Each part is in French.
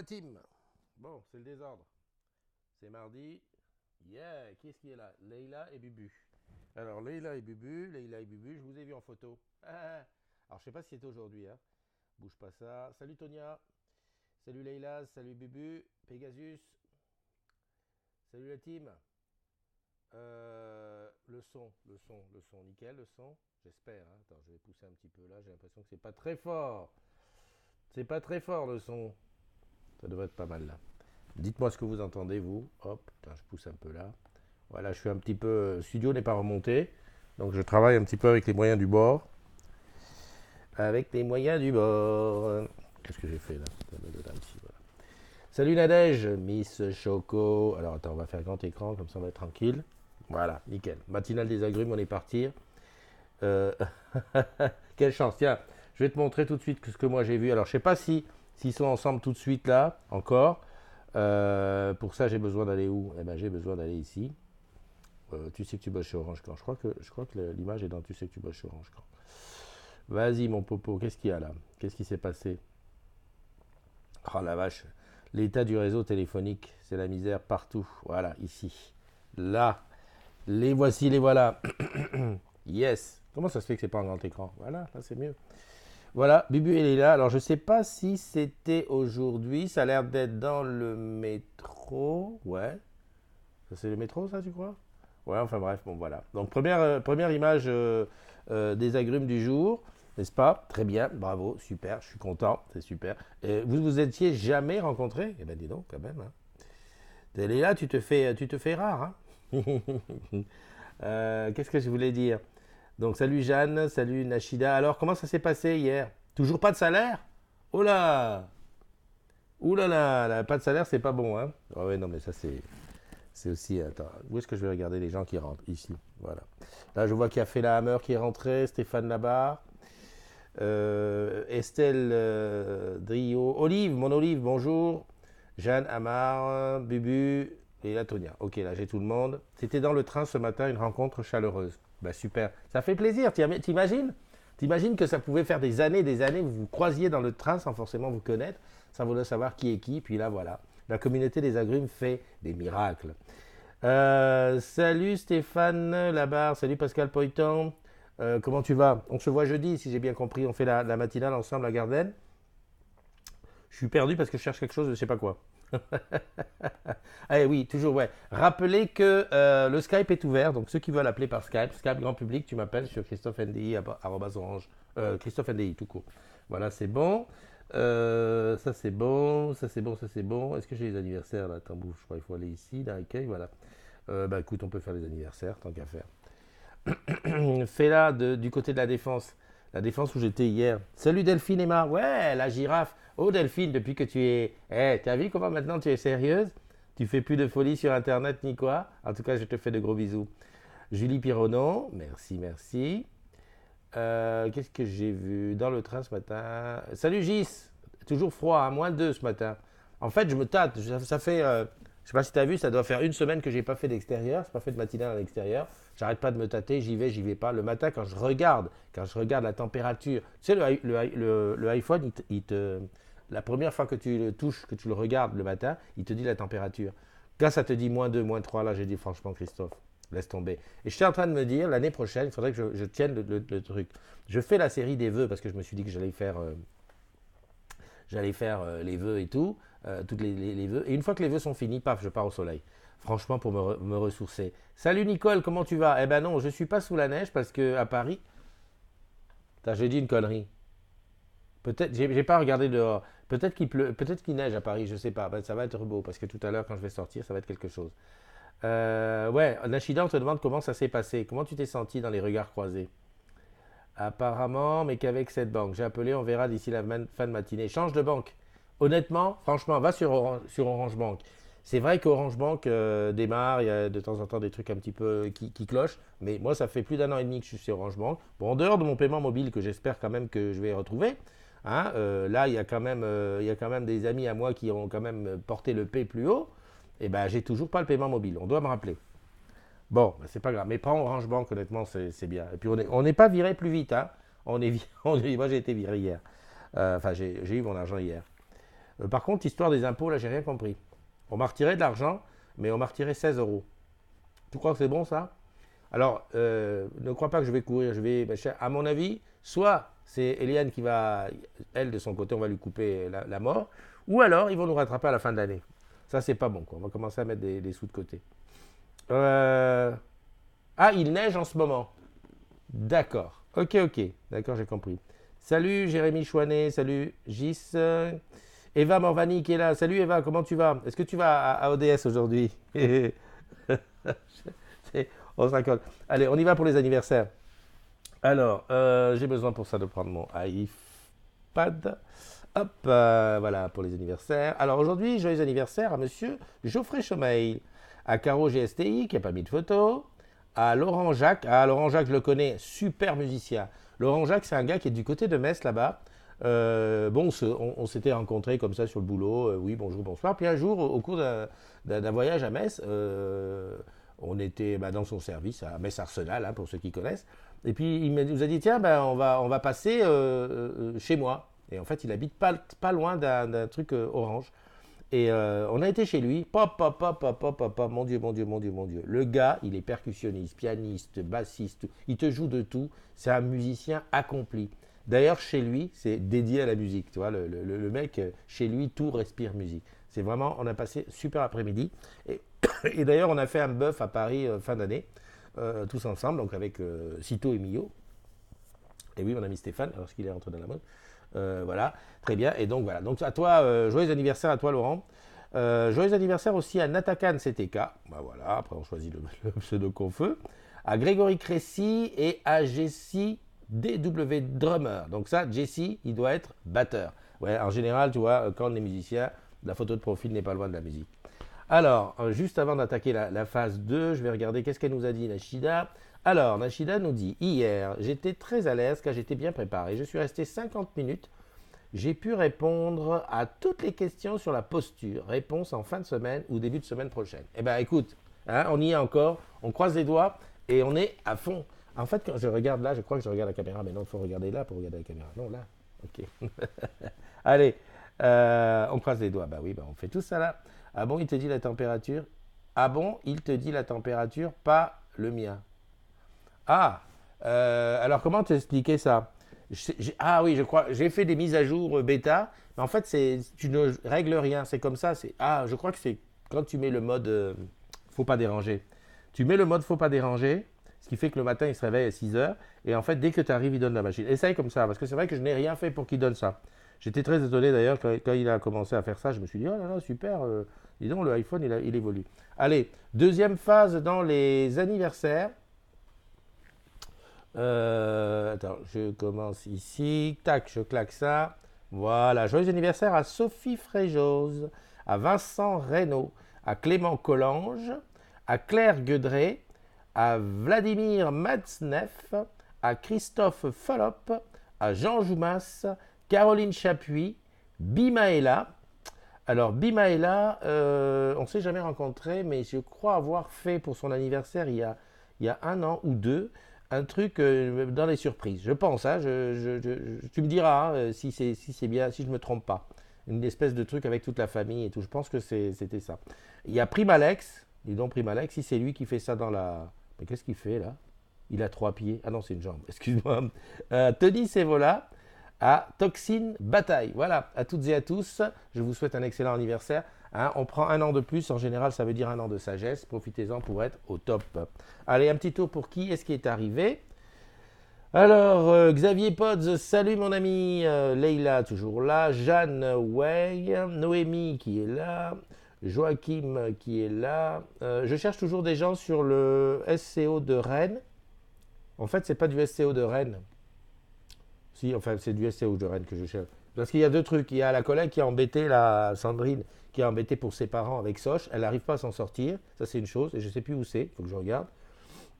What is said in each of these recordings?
Team. Bon, c'est le désordre. C'est mardi. Yeah, qui est-ce qui est là? Leïla et Bubu. Alors, Leïla et Bubu, je vous ai vu en photo. Alors, je sais pas si c'est aujourd'hui. Hein. Bouge pas ça. Salut Tonia. Salut Leïla, salut Bubu. Pegasus. Salut la team. Le son. Nickel, le son. J'espère. Hein. Attends, je vais pousser un petit peu là. J'ai l'impression que c'est pas très fort. C'est pas très fort le son. Ça devrait être pas mal là. Dites-moi ce que vous entendez, vous. Hop, putain, je pousse un peu là. Voilà, je suis un petit peu... Studio n'est pas remonté. Donc je travaille un petit peu avec les moyens du bord. Avec les moyens du bord. Qu'est-ce que j'ai fait là? Voilà. Salut Nadège, Miss Choco. Alors attends, on va faire grand écran, comme ça on va être tranquille. Voilà, nickel. Matinale des agrumes, on est parti. Quelle chance. Tiens, je vais te montrer tout de suite ce que moi j'ai vu. Alors je sais pas s'ils sont ensemble tout de suite là, encore. Pour ça, j'ai besoin d'aller où? Eh ben, j'ai besoin d'aller ici. Tu sais que tu bosses chez Orange Camp. Je crois que l'image est dans tu sais que tu bosses chez Orange Camp. Vas-y, mon popo, qu'est-ce qu'il y a là? Qu'est-ce qui s'est passé? Oh la vache. L'état du réseau téléphonique, c'est la misère partout. Voilà, ici. Là. Les voici, les voilà. Yes. Comment ça se fait que c'est pas en grand écran? Voilà, là c'est mieux. Voilà, Bubu elle est là. Alors je sais pas si c'était aujourd'hui. Ça a l'air d'être dans le métro. Ouais. Ça c'est le métro, ça, tu crois? Ouais, enfin bref, bon voilà. Donc première image des agrumes du jour, n'est-ce pas? Très bien, bravo, super, je suis content, c'est super. Et vous vous étiez jamais rencontrés? Eh ben dis donc, quand même. Hein. Elle est là, tu te fais rare. Hein. Qu'est-ce que je voulais dire? Donc salut Jeanne, salut Nachida. Alors comment ça s'est passé hier? Toujours pas de salaire? Oh là! Ouh là là, pas de salaire, c'est pas bon, hein? Ah ouais, non mais ça c'est aussi... Attends, où est-ce que je vais regarder les gens qui rentrent? Ici, voilà. Là, je vois qu'il y a Fela Hammer qui est rentré, Stéphane Labarre, Estelle Drio, Olive, mon Olive, bonjour, Jeanne Amar, Bubu et la Tonia. Ok, là, j'ai tout le monde. C'était dans le train ce matin, une rencontre chaleureuse. Bah super, ça fait plaisir, t'imagines? T'imagines que ça pouvait faire des années, vous vous croisiez dans le train sans forcément vous connaître, sans vouloir savoir qui est qui, puis là, voilà. La communauté des agrumes fait des miracles. Salut Stéphane Labarre, salut Pascal Poiton. Comment tu vas? On se voit jeudi, si j'ai bien compris. On fait la matinale ensemble à Garden. Je suis perdu parce que je cherche quelque chose, je ne sais pas quoi. Ah oui, toujours, ouais. Rappelez que le Skype est ouvert, donc ceux qui veulent appeler par Skype, Skype grand public, tu m'appelles sur Christophe NDI, @orange, Christophe NDI, tout court. Voilà, c'est bon. Ça c'est bon. Est-ce que j'ai les anniversaires là? Attends, bouge, je crois qu'il faut aller ici, dans l'accueil, voilà. Bah écoute, on peut faire les anniversaires, tant qu'à faire. Fais-la du côté de la défense. La défense où j'étais hier. Salut Delphine Emma. Ouais, la girafe. Oh Delphine, depuis que tu es... t'as vu comment maintenant tu es sérieuse? Tu fais plus de folie sur Internet ni quoi? En tout cas, je te fais de gros bisous. Julie Pironon, merci. Qu'est-ce que j'ai vu dans le train ce matin? Salut Gis, toujours froid, hein, -2 ce matin. En fait, je me tâte. Ça fait, je sais pas si tu as vu, ça doit faire une semaine que j'ai pas fait d'extérieur. Je n'ai pas fait de matinale à l'extérieur. J'arrête pas de me tâter, j'y vais pas. Le matin, quand je regarde la température, tu sais, le iPhone, la première fois que tu le touches, que tu le regardes le matin, il te dit la température. Quand ça te dit -2, -3, là, j'ai dit franchement, Christophe, laisse tomber. Et j'étais en train de me dire, l'année prochaine, il faudrait que je tienne le truc. Je fais la série des vœux parce que je me suis dit que j'allais faire les vœux et tout, toutes les vœux. Et une fois que les vœux sont finis, paf, je pars au soleil. Franchement, pour me ressourcer. Salut Nicole, comment tu vas? Eh ben non, je ne suis pas sous la neige parce qu'à Paris... J'ai dit une connerie. Peut-être, j'ai pas regardé dehors. Peut-être qu'il pleut, peut-être qu'il neige à Paris, je sais pas. Ben, ça va être beau parce que tout à l'heure, quand je vais sortir, ça va être quelque chose. Ouais, Nachida, on te demande comment ça s'est passé. Comment tu t'es senti dans les regards croisés? Apparemment, mais qu'avec cette banque. J'ai appelé, on verra d'ici la fin de matinée. Change de banque. Honnêtement, franchement, va sur Orange Bank. C'est vrai qu'Orange Bank démarre, il y a de temps en temps des trucs un petit peu qui clochent, mais moi ça fait plus d'un an et demi que je suis sur Orange Bank. Bon, en dehors de mon paiement mobile que j'espère quand même que je vais retrouver, hein, là il y a quand même des amis à moi qui ont quand même porté le P plus haut, et ben j'ai toujours pas le paiement mobile, on doit me rappeler. Bon, ben, c'est pas grave, mais prends Orange Bank honnêtement c'est bien. Et puis on n'est pas viré plus vite, hein. Moi j'ai été viré hier. Enfin j'ai eu mon argent hier. Par contre, histoire des impôts, là, j'ai rien compris. On m'a retiré de l'argent, mais on m'a retiré 16 euros. Tu crois que c'est bon ça? Alors, ne crois pas que je vais courir. À mon avis, soit c'est Eliane qui va, elle de son côté, on va lui couper la mort, ou alors ils vont nous rattraper à la fin de l'année. Ça, c'est pas bon, quoi. On va commencer à mettre des sous de côté. Euh, Ah, il neige en ce moment. D'accord. Ok, ok. D'accord, j'ai compris. Salut Jérémy Chouanet, salut Gis. Eva Morvani qui est là. Salut Eva, comment tu vas? Est-ce que tu vas à ODS aujourd'hui? On se raccorde. Allez, on y va pour les anniversaires. Alors, j'ai besoin pour ça de prendre mon iPad. Hop, voilà pour les anniversaires. Alors aujourd'hui, joyeux anniversaire à monsieur Geoffrey Chomeil, à Caro GSTI qui n'a pas mis de photo, à Laurent Jacques. Ah, Laurent Jacques, je le connais, super musicien. Laurent Jacques, c'est un gars qui est du côté de Metz là-bas. Bon, on s'était rencontrés comme ça sur le boulot. Oui, bonjour, bonsoir. Puis un jour, au cours d'un voyage à Metz, on était dans son service à Metz Arsenal, hein, pour ceux qui connaissent. Et puis nous a dit tiens, ben, on va passer chez moi. Et en fait, il habite pas loin d'un truc orange. Et on a été chez lui. Pop, pop, pop, pop, pop, pop, pop. Mon Dieu, mon Dieu, mon Dieu, mon Dieu. Le gars, il est percussionniste, pianiste, bassiste. Il te joue de tout. C'est un musicien accompli. D'ailleurs, chez lui, c'est dédié à la musique. Tu vois, le mec, chez lui, tout respire musique. C'est vraiment, on a passé super après-midi. Et d'ailleurs, on a fait un bœuf à Paris fin d'année, tous ensemble, donc avec Cito et Mio. Et oui, mon ami Stéphane, alors qu'il est rentré dans la mode. Voilà, très bien. Et donc voilà. Donc à toi, joyeux anniversaire à toi, Laurent. Joyeux anniversaire aussi à Natakan CTK. Bah voilà, après on choisit le pseudo qu'on veut. À Grégory Cressy et à Jessie DW Drummer. Donc ça, Jessie, il doit être batteur. Ouais, en général, tu vois, quand on est musicien, la photo de profil n'est pas loin de la musique. Alors, juste avant d'attaquer la phase 2, je vais regarder qu'est-ce qu'elle nous a dit, Nashida. Alors, Nashida nous dit, hier, j'étais très à l'aise car j'étais bien préparé. Je suis resté 50 minutes. J'ai pu répondre à toutes les questions sur la posture. Réponse en fin de semaine ou début de semaine prochaine. Eh bien, écoute, hein, on y est encore. On croise les doigts et on est à fond. En fait, quand je regarde là, je crois que je regarde la caméra, mais non, il faut regarder là pour regarder la caméra. Non, là. Ok. Allez, on croise les doigts. Bah oui, bah on fait tout ça là. Ah bon, il te dit la température? Ah bon, il te dit la température, pas le mien. Ah, alors comment t'expliquer ça? Ah oui, je crois, j'ai fait des mises à jour bêta, mais en fait, tu ne règles rien, c'est comme ça. Je crois que c'est quand tu mets le mode faut pas déranger. Tu mets le mode faut pas déranger, ce qui fait que le matin, il se réveille à 6 heures, et en fait, dès que tu arrives, il donne la machine. Essaye comme ça, parce que c'est vrai que je n'ai rien fait pour qu'il donne ça. J'étais très étonné d'ailleurs quand il a commencé à faire ça, je me suis dit, oh là là, super, dis donc, le iPhone, il évolue. Allez, deuxième phase dans les anniversaires. Attends, je commence ici. Tac, je claque ça. Voilà. Joyeux anniversaire à Sophie Fréjose, à Vincent Reynaud, à Clément Collange, à Claire Guedré, à Vladimir Matzneff, à Christophe Fallop, à Jean Joumas, Caroline Chapuis, Bimaela. Alors, Bimaela, on ne s'est jamais rencontré, mais je crois avoir fait pour son anniversaire il y a un an ou deux un truc dans les surprises. Je pense, hein, tu me diras hein, si c'est bien, si je ne me trompe pas. Une espèce de truc avec toute la famille et tout. Je pense que c'était ça. Il y a Primalex, dis donc Primalex, si c'est lui qui fait ça dans la. Mais qu'est-ce qu'il fait là? Il a trois pieds. Ah non, c'est une jambe, excuse-moi. Tony Sevola à Toxine Bataille. Voilà, à toutes et à tous, je vous souhaite un excellent anniversaire. Hein, on prend un an de plus, en général ça veut dire un an de sagesse, profitez-en pour être au top. Allez, un petit tour pour qui est-ce qui est arrivé. Alors, Xavier Pods, salut mon ami, Leïla toujours là, Jeanne Way, Noémie qui est là, Joachim qui est là. Je cherche toujours des gens sur le SCO de Rennes. En fait, c'est pas du SCO de Rennes. Si, enfin, c'est du STO de Rennes que je cherche. Parce qu'il y a deux trucs. Il y a la collègue qui a embêté la Sandrine, qui a embêté pour ses parents avec Soch. Elle n'arrive pas à s'en sortir. Ça, c'est une chose. Et je ne sais plus où c'est. Il faut que je regarde.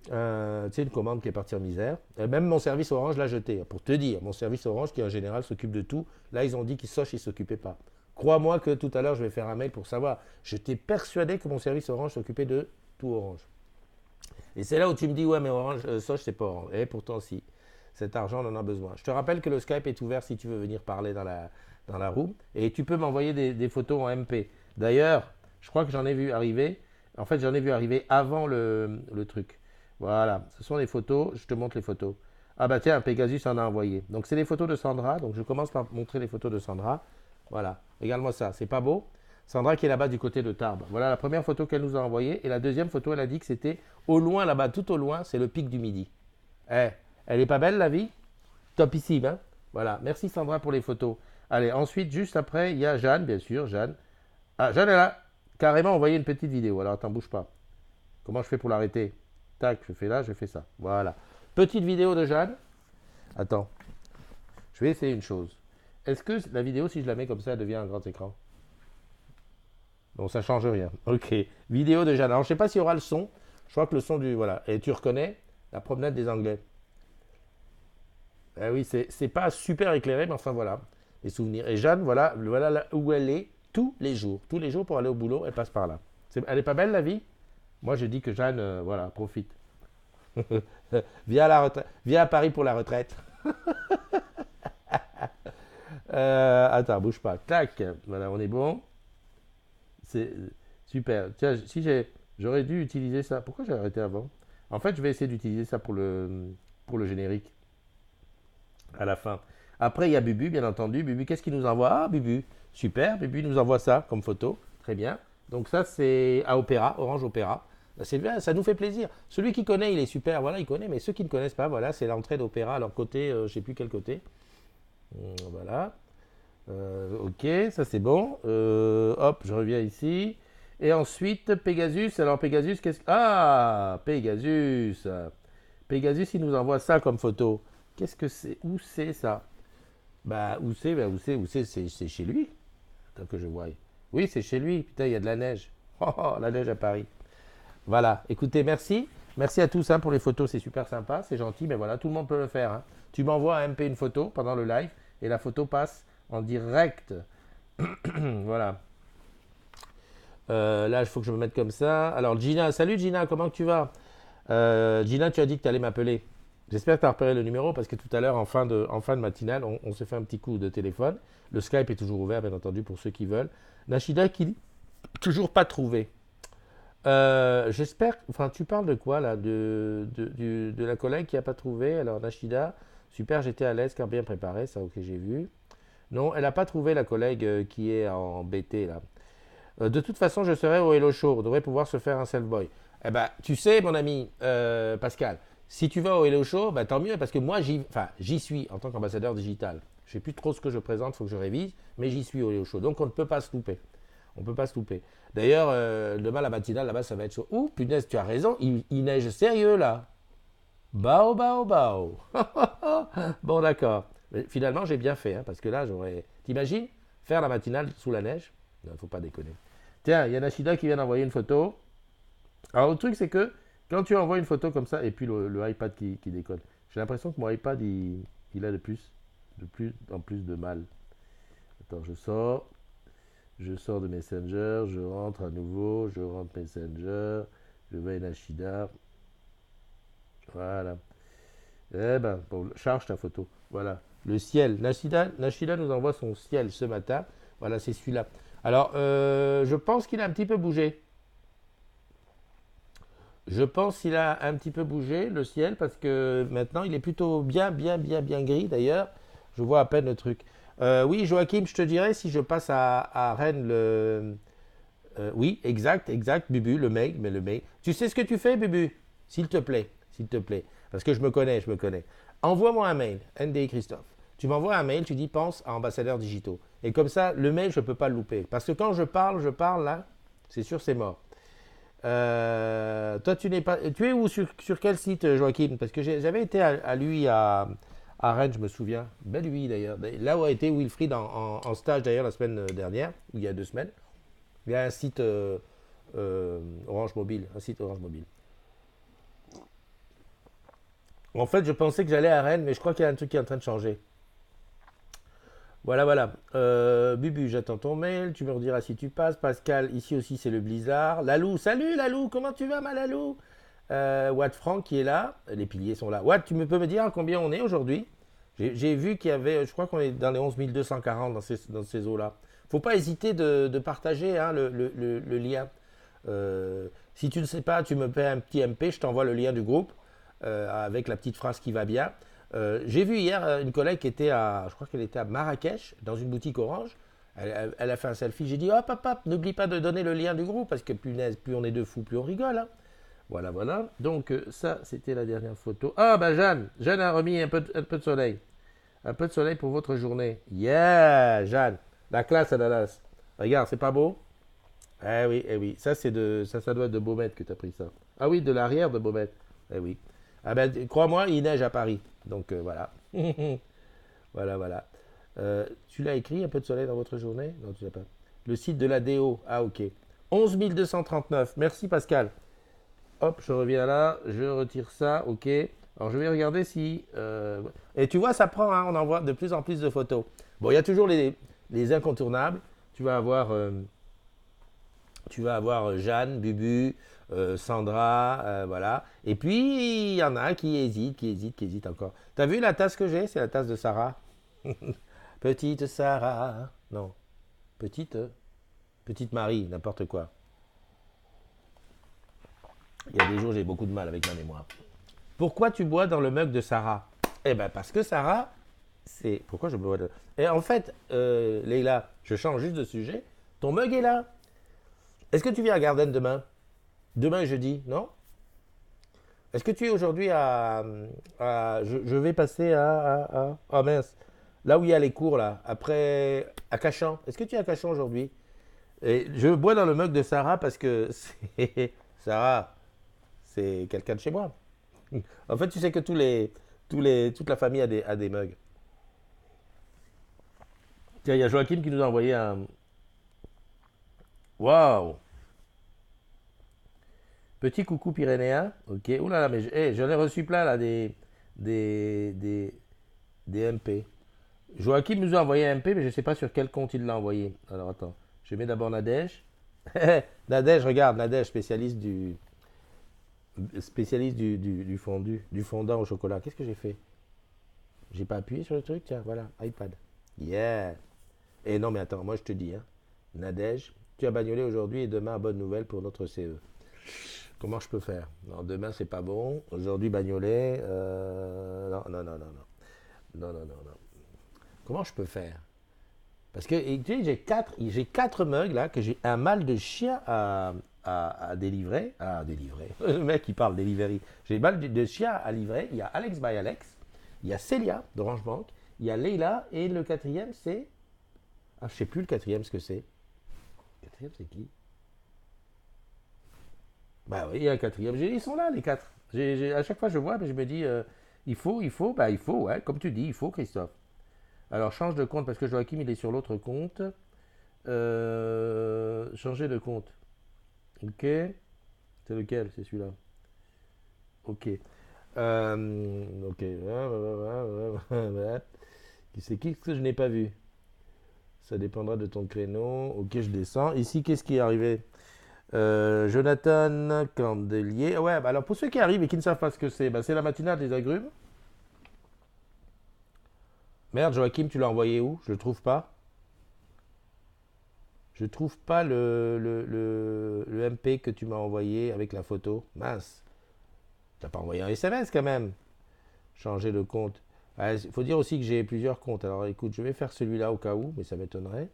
Tu sais, une commande qui est partie en misère. Et même mon service Orange l'a jeté. Pour te dire, mon service Orange, qui en général s'occupe de tout, là, ils ont dit qu'ils Soch, ils ne s'occupaient pas. Crois-moi que tout à l'heure, je vais faire un mail pour savoir. J'étais persuadé que mon service Orange s'occupait de tout Orange. Et c'est là où tu me dis, ouais, mais Orange, Soch, c'est pas Orange. Et pourtant, si. Cet argent, on en a besoin. Je te rappelle que le Skype est ouvert si tu veux venir parler dans la room. Et tu peux m'envoyer des photos en MP. D'ailleurs, je crois que j'en ai vu arriver. En fait, j'en ai vu arriver avant le truc. Voilà, ce sont les photos. Je te montre les photos. Ah bah tiens, Pegasus en a envoyé. Donc c'est les photos de Sandra. Donc je commence par montrer les photos de Sandra. Voilà, regarde-moi ça. C'est pas beau? Sandra qui est là-bas du côté de Tarbes. Voilà la première photo qu'elle nous a envoyée. Et la deuxième photo, elle a dit que c'était au loin là-bas, tout au loin, c'est le pic du Midi. Eh, elle est pas belle la vie? Topissime, hein? Voilà, merci Sandra pour les photos. Allez, ensuite, juste après, il y a Jeanne, bien sûr, Jeanne. Ah, Jeanne, elle a carrément envoyé une petite vidéo. Alors, attends, bouge pas. Comment je fais pour l'arrêter? Tac, je fais là, je fais ça. Voilà. Petite vidéo de Jeanne. Attends, je vais essayer une chose. Est-ce que la vidéo, si je la mets comme ça, elle devient un grand écran? Non, ça change rien. Ok. Vidéo de Jeanne. Alors, je sais pas s'il y aura le son. Je crois que le son du... Voilà. Et tu reconnais la promenade des Anglais. Eh oui, c'est pas super éclairé, mais enfin voilà, les souvenirs. Et Jeanne, voilà là où elle est tous les jours. Tous les jours pour aller au boulot, elle passe par là. Elle est pas belle la vie? Moi, je dis que Jeanne, voilà, profite. Viens à la retraite, viens à Paris pour la retraite. Attends, bouge pas. Tac, voilà, on est bon. C'est super. Tiens, si j'aurais dû utiliser ça. Pourquoi j'ai arrêté avant? En fait, je vais essayer d'utiliser ça pour le générique. À la fin. Après, il y a Bubu, bien entendu. Bubu, qu'est-ce qu'il nous envoie? Ah, Bubu. Super, Bubu nous envoie ça comme photo. Très bien. Donc ça, c'est à Opéra, Orange Opéra. C'est bien, ça nous fait plaisir. Celui qui connaît, il est super, voilà, il connaît. Mais ceux qui ne connaissent pas, voilà, c'est l'entrée d'Opéra à leur côté, je ne sais plus quel côté. Voilà. Ok, ça c'est bon. Hop, je reviens ici. Et ensuite, Pegasus. Alors Pegasus, qu'est-ce que... Ah, Pegasus. Pegasus, il nous envoie ça comme photo. Qu'est-ce que c'est? Où c'est ça? C'est chez lui. Tant que je voie. Oui, c'est chez lui. Putain, il y a de la neige. Oh, oh, la neige à Paris. Voilà. Écoutez, merci. Merci à tous hein, pour les photos. C'est super sympa. C'est gentil. Mais voilà, tout le monde peut le faire. Hein. Tu m'envoies un MP une photo pendant le live et la photo passe en direct. Voilà. Là, il faut que je me mette comme ça. Alors, Gina. Salut Gina, comment tu vas? Gina, tu as dit que tu allais m'appeler. J'espère que tu as repéré le numéro parce que tout à l'heure, en fin de matinale, on se fait un petit coup de téléphone. Le Skype est toujours ouvert, bien entendu, pour ceux qui veulent. Nashida qui dit toujours pas trouvé. J'espère. Enfin, tu parles de quoi là de la collègue qui n'a pas trouvé. Alors, Nashida, super, j'étais à l'aise car bien préparé. Ça, ok, j'ai vu. Non, elle n'a pas trouvé la collègue qui est en BT là. De toute façon, je serai au Hello Show. On devrait pouvoir se faire un self-boy. Eh ben, tu sais, mon ami Pascal, si tu vas au Hello Show, ben, tant mieux, parce que moi, j'y suis en tant qu'ambassadeur digital. Je ne sais plus trop ce que je présente, il faut que je révise, mais j'y suis au Hello Show. Donc, on ne peut pas se louper. On ne peut pas se louper. D'ailleurs, demain, la matinale, là-bas, ça va être chaud. Ouh, punaise, tu as raison, il neige sérieux, là. Bao, bao, bao. Bon, d'accord. Mais finalement, j'ai bien fait, hein, parce que là, j'aurais... T'imagines faire la matinale sous la neige? Non, il ne faut pas déconner. Tiens, il y a Nashida qui vient d'envoyer une photo. Alors, le truc, c'est que quand tu envoies une photo comme ça, et puis le iPad qui déconne, j'ai l'impression que mon iPad, il a de plus en plus de mal. Attends, je sors de Messenger, je rentre à nouveau, je rentre Messenger, je vais à Nashida. Voilà. Eh ben, bon, charge ta photo. Voilà. Le ciel. Nashida nous envoie son ciel ce matin. Voilà, c'est celui-là. Alors, je pense qu'il a un petit peu bougé. Je pense qu'il a un petit peu bougé, le ciel, parce que maintenant, il est plutôt bien, bien, bien, bien gris, d'ailleurs. Je vois à peine le truc. Oui, Joachim, je te dirais, si je passe à Rennes, oui, exact, exact, Bubu, le mail, mais le mail. Tu sais ce que tu fais, Bubu? S'il te plaît, s'il te plaît. Parce que je me connais, je me connais. Envoie-moi un mail, NDI Christophe. Tu m'envoies un mail, tu dis pense à ambassadeurs digitaux. Et comme ça, le mail, je ne peux pas le louper. Parce que quand je parle, là, c'est sûr, c'est mort. Toi, tu n'es pas. Tu es où sur quel site, Joachim? Parce que j'avais été à lui à À Rennes, je me souviens. Belle vie d'ailleurs. Là où a été Wilfried en stage d'ailleurs la semaine dernière, ou il y a 2 semaines. Il y a un site Orange Mobile. Un site Orange Mobile. En fait, je pensais que j'allais à Rennes, mais je crois qu'il y a un truc qui est en train de changer. Voilà, voilà. Bubu, j'attends ton mail. Tu me rediras si tu passes. Pascal, ici aussi, c'est le blizzard. Lalou, salut Lalou, comment tu vas, ma Lalou? Watt Franck qui est là. Les piliers sont là. Watt, peux me dire à combien on est aujourd'hui? J'ai vu qu'il y avait, je crois qu'on est dans les 11 240 dans ces eaux-là. Faut pas hésiter de partager hein, le lien. Si tu ne sais pas, tu me fais un petit MP, je t'envoie le lien du groupe avec la petite phrase qui va bien. J'ai vu hier une collègue qui était je crois qu'elle était à Marrakech, dans une boutique Orange. Elle a fait un selfie. J'ai dit hop, hop, hop, n'oublie pas de donner le lien du groupe parce que punaise, plus on est deux fous, plus on rigole. Hein. Voilà, voilà. Donc ça, c'était la dernière photo. Ah, bah Jeanne, Jeanne a remis un peu de soleil. Un peu de soleil pour votre journée. Yeah, Jeanne. La classe à Dallas. Regarde, c'est pas beau? Oui, eh oui. Ça doit être de Beaumet que tu as pris ça. Ah oui, de l'arrière de Beaumet. Eh oui. Ah ben, crois-moi, il neige à Paris. Donc voilà. Voilà, voilà. Tu l'as écrit, un peu de soleil dans votre journée? Non, tu l'as pas. Le site de la DO. Ah, ok. 11 239. Merci, Pascal. Hop, je reviens là. Je retire ça. Ok. Alors, je vais regarder si. Et tu vois, ça prend. Hein, on envoie de plus en plus de photos. Bon, il y a toujours les incontournables. Tu vas avoir. Jeanne, Bubu, Sandra, voilà. Et puis, il y en a qui hésite encore. T'as vu la tasse que j'ai? C'est la tasse de Sarah. Petite Sarah. Non, petite, petite Marie, n'importe quoi. Il y a des jours, j'ai beaucoup de mal avec ma mémoire. Pourquoi tu bois dans le mug de Sarah? Eh ben, parce que Sarah, c'est. Pourquoi je bois de. Et en fait, Leïla, je change juste de sujet. Ton mug est là. Est-ce que tu viens à Garden demain? Demain est jeudi, non? Est-ce que tu es aujourd'hui je vais passer oh mince. Là où il y a les cours, là. Après. À Cachan. Est-ce que tu es à Cachan aujourd'hui? Et je bois dans le mug de Sarah parce que c'est. Sarah, c'est quelqu'un de chez moi. En fait, tu sais que toute la famille a des mugs. Tiens, il y a Joachim qui nous a envoyé un. Waouh! Petit coucou pyrénéen. Ok. Ouh là là, mais j'en ai reçu plein là des, des, des MP. Joachim nous a envoyé un MP, mais je ne sais pas sur quel compte il l'a envoyé. Alors attends, je mets d'abord Nadège. Nadège, regarde, Nadège, spécialiste du fondu, du fondant au chocolat. Qu'est-ce que j'ai fait? J'ai pas appuyé sur le truc, tiens, voilà, iPad. Yeah. Et non, mais attends, moi je te dis, hein, Nadège, tu as bagnolé aujourd'hui et demain, bonne nouvelle pour notre CE. Comment je peux faire? Non, demain c'est pas bon. Aujourd'hui, bagnolet. Non, non, non, non, non. Non, non, non, non. Comment je peux faire? Parce que tu sais, j'ai quatre mugs là que j'ai un mal de chien à délivrer. À délivrer. Le mec il parle delivery. J'ai mal de chien à livrer. Il y a Alex by Alex. Il y a Célia d'Orange Bank. Il y a Leila. Et le quatrième c'est. Ah, je sais plus le quatrième ce que c'est. Le quatrième c'est qui? Bah oui, il y a un quatrième. Ils sont là les quatre. À chaque fois je vois, mais je me dis, bah il faut, ouais, comme tu dis, il faut Christophe. Alors change de compte parce que Joachim il est sur l'autre compte. Changer de compte. Ok. C'est lequel? C'est celui-là. Ok. Ok. C'est qui que je n'ai pas vu? Ça dépendra de ton créneau. Ok, je descends. Ici, qu'est-ce qui est arrivé? Jonathan Candelier. Ouais, bah alors pour ceux qui arrivent et qui ne savent pas ce que c'est, bah c'est la matinale des agrumes. Merde, Joachim, tu l'as envoyé où? Je le trouve pas. Je trouve pas le MP que tu m'as envoyé avec la photo. Mince. T'as pas envoyé un SMS quand même. Changer de compte. Il faut dire aussi que j'ai plusieurs comptes. Alors écoute, je vais faire celui-là au cas où, mais ça m'étonnerait.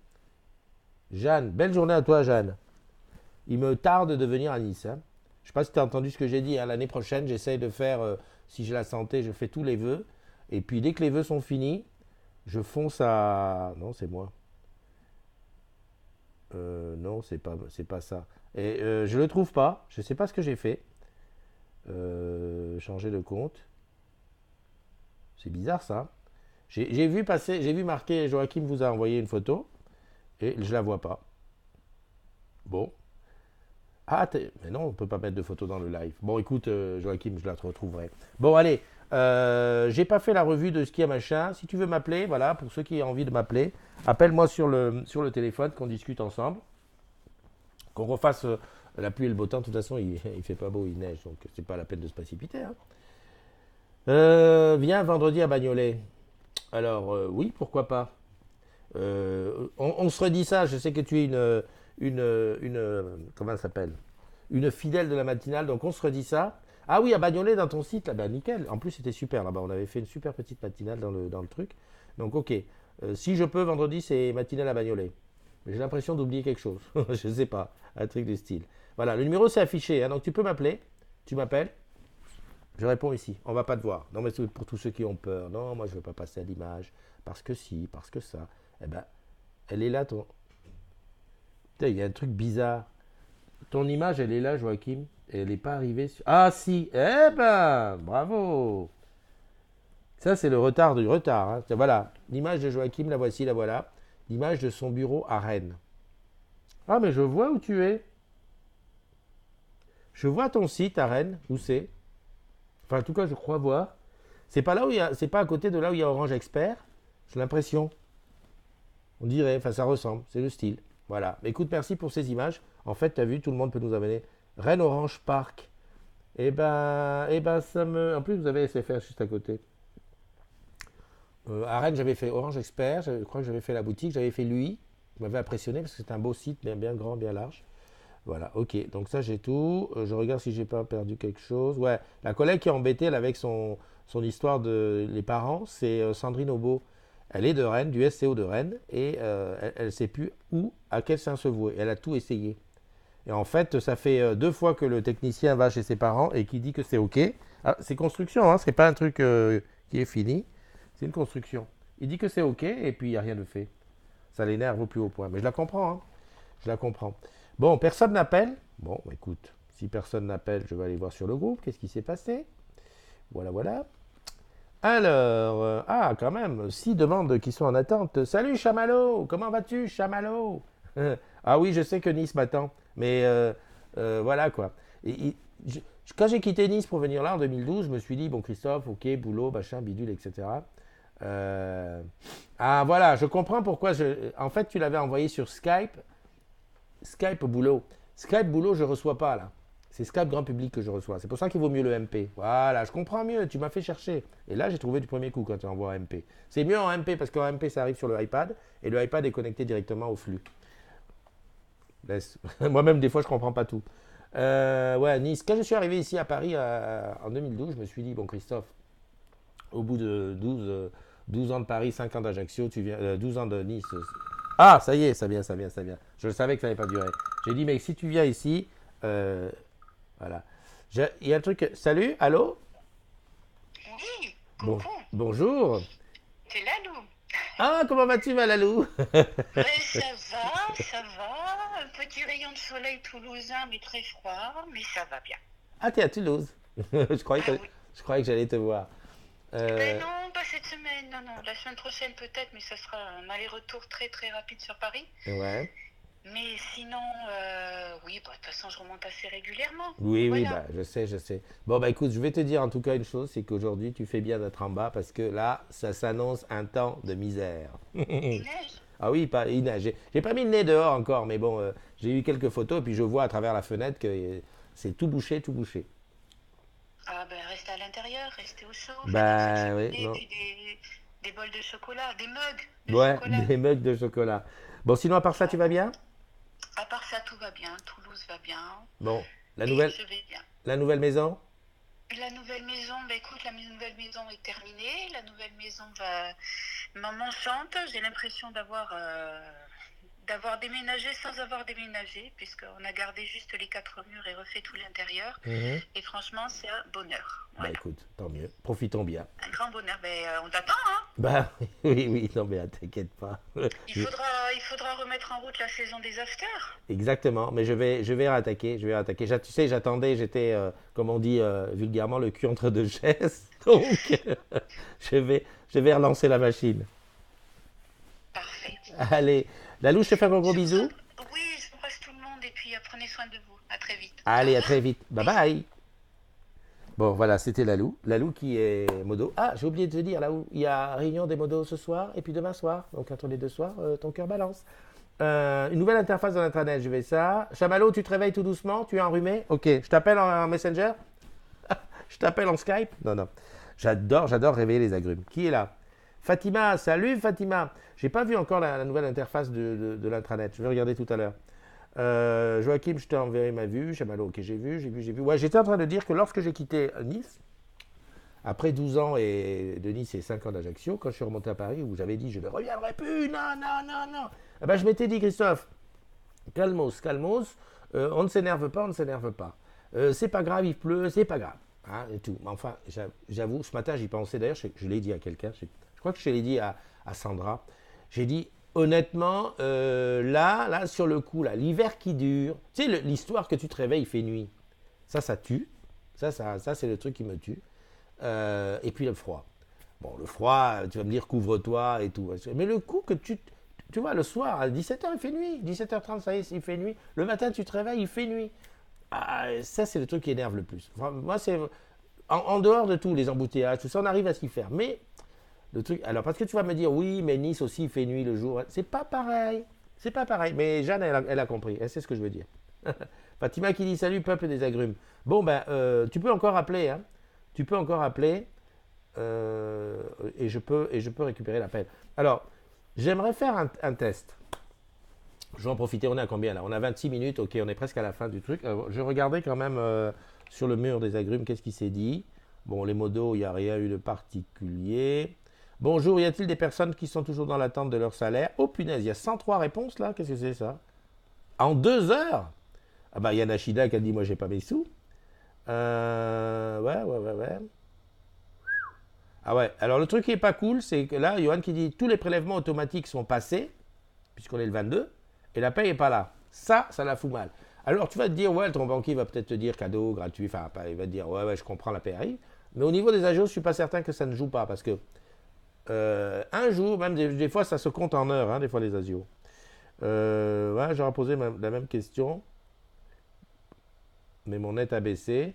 Jeanne, belle journée à toi, Jeanne. Il me tarde de venir à Nice. Hein. Je ne sais pas si tu as entendu ce que j'ai dit. Hein. L'année prochaine, j'essaye de faire, si j'ai la santé, je fais tous les vœux. Et puis dès que les vœux sont finis, je fonce à. Non, c'est moi. Non, c'est pas ça. Et je le trouve pas. Je ne sais pas ce que j'ai fait. Changer de compte. C'est bizarre ça. J'ai vu passer, j'ai vu marquer, Joachim vous a envoyé une photo et je la vois pas. Bon. Ah, mais non, on peut pas mettre de photo dans le live. Bon, écoute, Joachim, je la retrouverai. Bon, allez, j'ai pas fait la revue de ce qu'il y a machin. Si tu veux m'appeler, voilà, pour ceux qui ont envie de m'appeler, appelle-moi sur le téléphone, qu'on discute ensemble, qu'on refasse la pluie et le beau temps. De toute façon, il fait pas beau, il neige, donc c'est pas la peine de se précipiter. Hein. Viens vendredi à Bagnolet. Alors, oui, pourquoi pas. On se redit ça. Je sais que tu es comment ça s'appelle? Une fidèle de la matinale. Donc, on se redit ça. Ah oui, à Bagnolet, dans ton site, là, bah, nickel. En plus, c'était super là-bas. On avait fait une super petite matinale dans le truc. Donc, ok. Si je peux, vendredi, c'est matinale à Bagnolet. Mais j'ai l'impression d'oublier quelque chose. Je sais pas. Un truc de style. Voilà, le numéro, c'est affiché. Hein, donc, tu peux m'appeler. Tu m'appelles. Je réponds ici. On va pas te voir. Non, mais c'est pour tous ceux qui ont peur. Non, moi, je veux pas passer à l'image. Parce que si, parce que ça. Eh ben, elle est là, ton. Putain, il y a un truc bizarre. Ton image, elle est là, Joachim. Et elle n'est pas arrivée sur. Ah, si. Eh ben, bravo. Ça, c'est le retard du retard. Hein. Voilà. L'image de Joachim, la voici, la voilà. L'image de son bureau à Rennes. Ah, mais je vois où tu es. Je vois ton site à Rennes. Où c'est? Enfin, en tout cas, je crois voir. C'est pas là où il y a. C'est pas à côté de là où il y a Orange Expert. J'ai l'impression. On dirait. Enfin, ça ressemble. C'est le style. Voilà. Écoute, merci pour ces images. En fait, tu as vu, tout le monde peut nous amener. Rennes Orange Park. Eh ben, ça me. En plus, vous avez SFR juste à côté. À Rennes, j'avais fait Orange Expert. Je crois que j'avais fait la boutique. J'avais fait lui. Qui m'avait impressionné parce que c'est un beau site, bien, bien grand, bien large. Voilà, ok. Donc ça, j'ai tout. Je regarde si j'ai pas perdu quelque chose. Ouais, la collègue qui est embêtée elle, avec son histoire de les parents, c'est Sandrine Aubeau. Elle est de Rennes, du SCO de Rennes, et elle ne sait plus où, à quel sein se vouer. Elle a tout essayé. Et en fait, ça fait 2 fois que le technicien va chez ses parents et qui dit que c'est OK. Ah, c'est construction, hein, c'est pas un truc qui est fini. C'est une construction. Il dit que c'est OK et puis il n'y a rien de fait. Ça l'énerve au plus haut point. Mais je la comprends, hein. Je la comprends. Bon, personne n'appelle. Bon, écoute, si personne n'appelle, je vais aller voir sur le groupe. Qu'est-ce qui s'est passé? Voilà, voilà. Alors, ah, quand même, 6 demandes qui sont en attente. Salut Chamallow, comment vas-tu, Chamallow? Ah oui, je sais que Nice m'attend, mais voilà quoi. Je- quand j'ai quitté Nice pour venir là en 2012, je me suis dit, bon Christophe, ok, boulot, machin, bidule, etc. Ah voilà, je comprends pourquoi En fait, tu l'avais envoyé sur Skype. Skype boulot. Skype boulot, je ne reçois pas là. C'est Skype grand public que je reçois. C'est pour ça qu'il vaut mieux le MP. Voilà, je comprends mieux. Tu m'as fait chercher. Et là, j'ai trouvé du premier coup quand tu envoies un MP. C'est mieux en MP parce qu'en MP, ça arrive sur le iPad. Et le iPad est connecté directement au flux. Moi-même, des fois, je ne comprends pas tout. Ouais, Nice. Quand je suis arrivé ici à Paris en 2012, je me suis dit, bon, Christophe, au bout de 12 ans de Paris, 5 ans d'Ajaccio, tu viens, 12 ans de Nice. Ah, ça y est, ça vient, ça vient, ça vient. Je le savais que ça n'allait pas durer. J'ai dit, mais si tu viens ici, euh, voilà. Il y a un truc. Salut, allô? Oui, Bon, coucou, bonjour. c'est Lalou. Ah, comment vas-tu, Malalou? Mais ça va. Un petit rayon de soleil toulousain, mais très froid, mais ça va bien. Ah, t'es à Toulouse. je croyais Ah que, oui. je croyais que j'allais te voir. Ben Euh, non, pas cette semaine, non, non. La semaine prochaine peut-être, mais ça sera un aller-retour très très rapide sur Paris. ouais. Mais sinon, oui, bah, de toute façon, je remonte assez régulièrement. Oui, oui, Voilà. bah, je sais, je sais. Bon, bah, écoute, je vais te dire en tout cas une chose, c'est qu'aujourd'hui, tu fais bien d'être en bas parce que là, ça s'annonce un temps de misère. Il neige. Ah oui, pas, il neige. J'ai pas mis le nez dehors encore, mais bon, j'ai eu quelques photos et puis je vois à travers la fenêtre que c'est tout bouché, tout bouché. Ah ben restez à l'intérieur, restez au chaud, faites une petite Bah oui, cheminée, non. puis des bols de chocolat, des mugs de Ouais, chocolat. des mugs de chocolat. Bon, sinon, à part ça, tu vas bien? À part ça, tout va bien. Toulouse va bien. Bon, la Et nouvelle, je vais bien. la nouvelle maison? La nouvelle maison, bah écoute, la nouvelle maison est terminée. La nouvelle maison va m'enchante. J'ai l'impression d'avoir déménagé sans avoir déménagé, puisqu'on a gardé juste les 4 murs et refait tout l'intérieur. Mhm. Et franchement, c'est un bonheur. Bah Voilà. écoute, tant mieux. Profitons bien. Un grand bonheur. On t'attend, hein. Bah oui, oui, non mais t'inquiète pas. Il Je- faudra, il faudra remettre en route la saison des afters. Exactement, mais je vais rattaquer, je vais rattaquer. Tu sais, j'attendais, j'étais, comme on dit vulgairement, le cul entre deux chaises. Donc, je vais relancer la machine. Parfait. Allez, Lalou, je te fais un gros Je vous bisou. Oui, je vous passe tout le monde et puis prenez soin de vous. À très vite. Au Allez, à revoir. très vite. Bye bye. Bon, voilà, c'était Lalou. Lalou qui est modo. Ah, j'ai oublié de te dire, Lalou, il y a réunion des modos ce soir et puis demain soir. Donc, entre les deux soirs, ton cœur balance. Une nouvelle interface dans l'intranet, je vais ça. Chamallow, tu te réveilles tout doucement, tu es enrhumé. Ok, je t'appelle en Messenger. Je t'appelle en Skype. Non, non. J'adore réveiller les agrumes. Qui est là? Fatima, salut Fatima. J'ai pas vu encore la nouvelle interface de l'intranet. Je vais regarder tout à l'heure. Joachim, je t'ai enverré ma vue. Chamallow, ok, j'ai vu. Ouais, j'étais en train de dire que lorsque j'ai quitté Nice, après 12 ans de Nice et 5 ans d'Ajaccio, quand je suis remonté à Paris, où j'avais dit je ne reviendrai plus, non, non, non, non. Eh ben, je m'étais dit, Christophe, calmos, calmos, on ne s'énerve pas, on ne s'énerve pas. C'est pas grave, il pleut, c'est pas grave. Hein, et tout. Mais enfin, j'avoue, ce matin, j'y pensais d'ailleurs, je l'ai dit à quelqu'un, je crois que je l'ai dit à Sandra. J'ai dit, honnêtement, là, sur le coup, là, l'hiver qui dure, tu sais, l'histoire que tu te réveilles, il fait nuit. Ça tue. Ça, c'est le truc qui me tue. Et puis le froid. Bon, le froid, tu vas me dire couvre-toi et tout. Mais le coup que tu vois, le soir, à 17h, il fait nuit. 17h30, ça y est, il fait nuit. Le matin, tu te réveilles, il fait nuit. Ah, ça, c'est le truc qui énerve le plus. Enfin, moi, c'est. En dehors de tout, les embouteillages, tout ça, on arrive à s'y faire. Mais le truc. Alors, parce que tu vas me dire, oui, mais Nice aussi, il fait nuit le jour. C'est pas pareil. C'est pas pareil. Mais Jeanne, elle a compris. Elle sait ce que je veux dire. Fatima qui dit salut, peuple des agrumes. Bon, ben, tu peux encore appeler. Hein. Tu peux encore appeler. Et je peux récupérer l'appel. Alors, j'aimerais faire un test. Je vais en profiter, on est à combien là? On a 26 minutes, ok, on est presque à la fin du truc. Je regardais quand même sur le mur des agrumes, qu'est-ce qui s'est dit. Bon, les modos, il n'y a rien eu de particulier. Bonjour, y a-t-il des personnes qui sont toujours dans l'attente de leur salaire? Oh punaise, il y a 103 réponses là, qu'est-ce que c'est ça? En 2 heures? Ah bah, il y a Nashida qui a dit, moi j'ai pas mes sous. Ouais. Ah ouais, alors le truc qui est pas cool, c'est que là, Johan qui dit, tous les prélèvements automatiques sont passés, puisqu'on est le 22, et la paye n'est pas là. Ça la fout mal. Alors tu vas te dire, ouais, ton banquier va peut-être te dire cadeau, gratuit, enfin, il va te dire, ouais, je comprends, la paye arrive. Mais au niveau des agios, je ne suis pas certain que ça ne joue pas, parce que un jour, même des fois, ça se compte en heures, hein, des fois, les agios. Ouais, j'aurais posé la même question, mais mon net a baissé.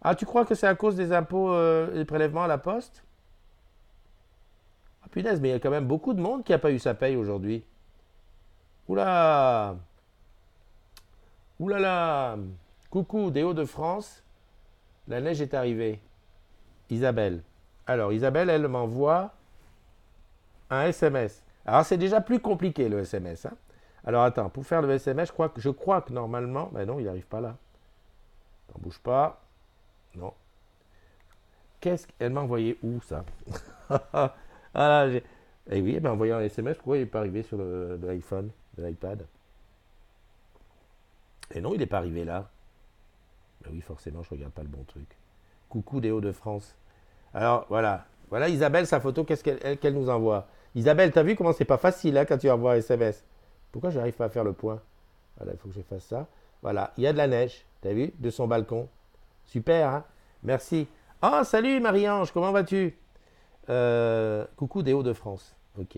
Ah, tu crois que c'est à cause des impôts et des prélèvements à la poste? Ah, punaise, mais il y a quand même beaucoup de monde qui n'a pas eu sa paye aujourd'hui. Oula! Oulala! Coucou, des Hauts-de-France. La neige est arrivée. Isabelle. Alors, Isabelle, elle m'envoie un SMS. Alors, c'est déjà plus compliqué le SMS. Hein. Alors, attends, pour faire le SMS, je crois que normalement. Ben non, il n'arrive pas là. N'en bouge pas. Non. Qu'est-ce qu'elle m'a envoyé où ça? Ah là, eh oui, elle m'a envoyé un SMS. Pourquoi il n'est pas arrivé sur de l'iPhone, de l'iPad? Et non, il n'est pas arrivé là. Ben oui, forcément, je regarde pas le bon truc. Coucou des Hauts-de-France. Alors, voilà. Voilà Isabelle, sa photo, qu'est-ce qu'elle nous envoie? Isabelle, t'as vu comment c'est pas facile hein, quand tu envoies un SMS? Pourquoi je n'arrive pas à faire le point? Voilà, il faut que je fasse ça. Voilà, il y a de la neige, t'as vu, de son balcon. Super, hein? Merci. Ah, salut Marie-Ange, comment vas-tu? Coucou des Hauts-de-France. Ok.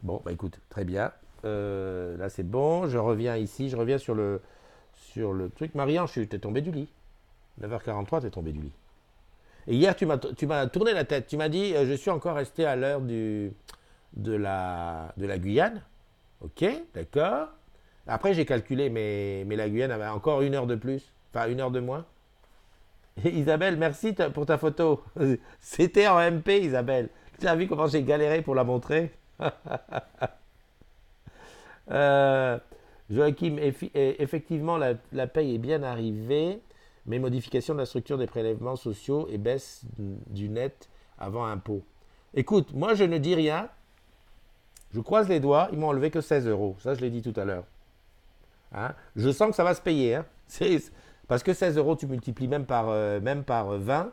Bon, bah écoute, très bien. Là, c'est bon. Je reviens ici. Je reviens sur le truc. Marie-Ange, t'es tombé du lit. 9h43, t'es tombé du lit. Et hier, tu m'as tourné la tête. Tu m'as dit, je suis encore resté à l'heure de la Guyane. Ok, d'accord. Après, j'ai calculé, mais la Guyane avait encore 1 heure de plus. Enfin, 1 heure de moins. Et Isabelle, merci pour ta photo. C'était en MP, Isabelle. Tu as vu comment j'ai galéré pour la montrer? Euh, Joachim, effectivement, la paye est bien arrivée, mais modification de la structure des prélèvements sociaux et baisse du net avant impôt. Écoute, moi je ne dis rien, je croise les doigts, ils m'ont enlevé que 16 euros. Ça, je l'ai dit tout à l'heure. Hein. Je sens que ça va se payer. Hein. Parce que 16 euros, tu multiplies même par 20,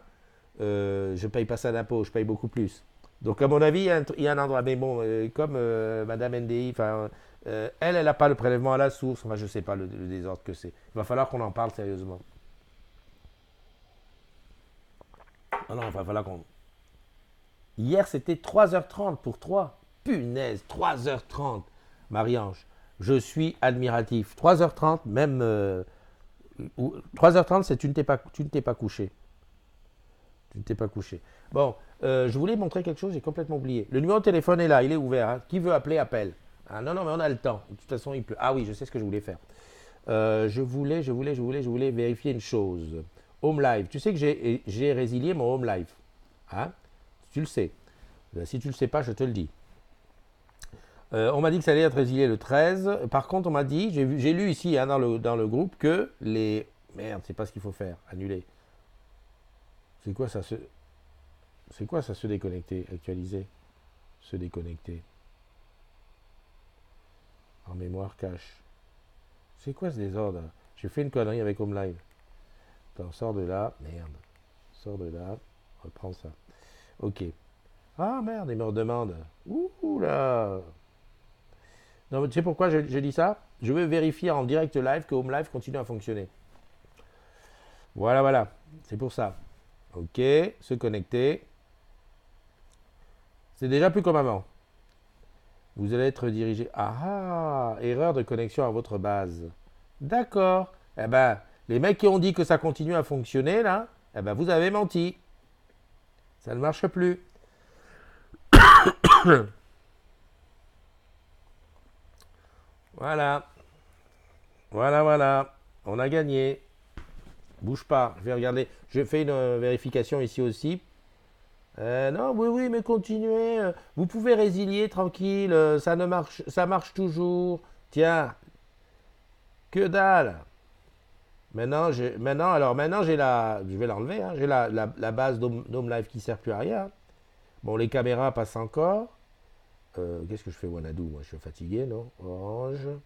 je ne paye pas ça d'impôt, je paye beaucoup plus. Donc, à mon avis, il y a un endroit. Mais bon, comme Madame NDI, enfin, elle n'a pas le prélèvement à la source. Enfin, je ne sais pas le désordre que c'est. Il va falloir qu'on en parle sérieusement. Ah non, il va falloir qu'on. Hier, c'était 3h30 pour 3. Punaise, 3h30. Marie-Ange, je suis admiratif. 3h30, même. 3h30, c'est tu ne t'es pas couché. Tu ne t'es pas couché. Bon, je voulais montrer quelque chose, j'ai complètement oublié. Le numéro de téléphone est là, il est ouvert. Hein. Qui veut appeler, appelle. Ah, non, non, mais on a le temps. De toute façon, il pleut. Ah oui, je sais ce que je voulais faire. Je voulais vérifier une chose. Home Live. Tu sais que j'ai résilié mon Home Live. Hein? Tu le sais. Si tu ne le sais pas, je te le dis. On m'a dit que ça allait être résilié le 13. Par contre, on m'a dit, j'ai lu ici hein, dans le groupe que les. Merde, c'est pas ce qu'il faut faire. Annuler. C'est quoi ça se déconnecter, actualiser, se déconnecter. En mémoire cache. C'est quoi ce désordre? J'ai fait une connerie avec Home Live. Attends, sors de là. Merde. Sors de là. Reprends ça. Ok. Ah merde, il me redemande. Ouh là. Non, mais tu sais pourquoi je dis ça? Je veux vérifier en direct live que Home Live continue à fonctionner. Voilà, voilà. C'est pour ça. Ok. Se connecter. C'est déjà plus comme avant. Vous allez être dirigé. Ah, erreur de connexion à votre base. D'accord. Eh ben, les mecs qui ont dit que ça continue à fonctionner, là, eh ben, vous avez menti. Ça ne marche plus. Voilà. Voilà, voilà. On a gagné. Bouge pas. Je vais regarder. Je fais une vérification ici aussi. Non, oui, oui, mais continuez. Vous pouvez résilier tranquille. Ça marche toujours. Tiens, que dalle. Maintenant, je vais l'enlever. Hein, j'ai la base Dome Live qui sert plus à rien. Bon, les caméras passent encore. Qu'est-ce que je fais, Wanadoo? Moi, je suis fatigué, non? Orange.fr.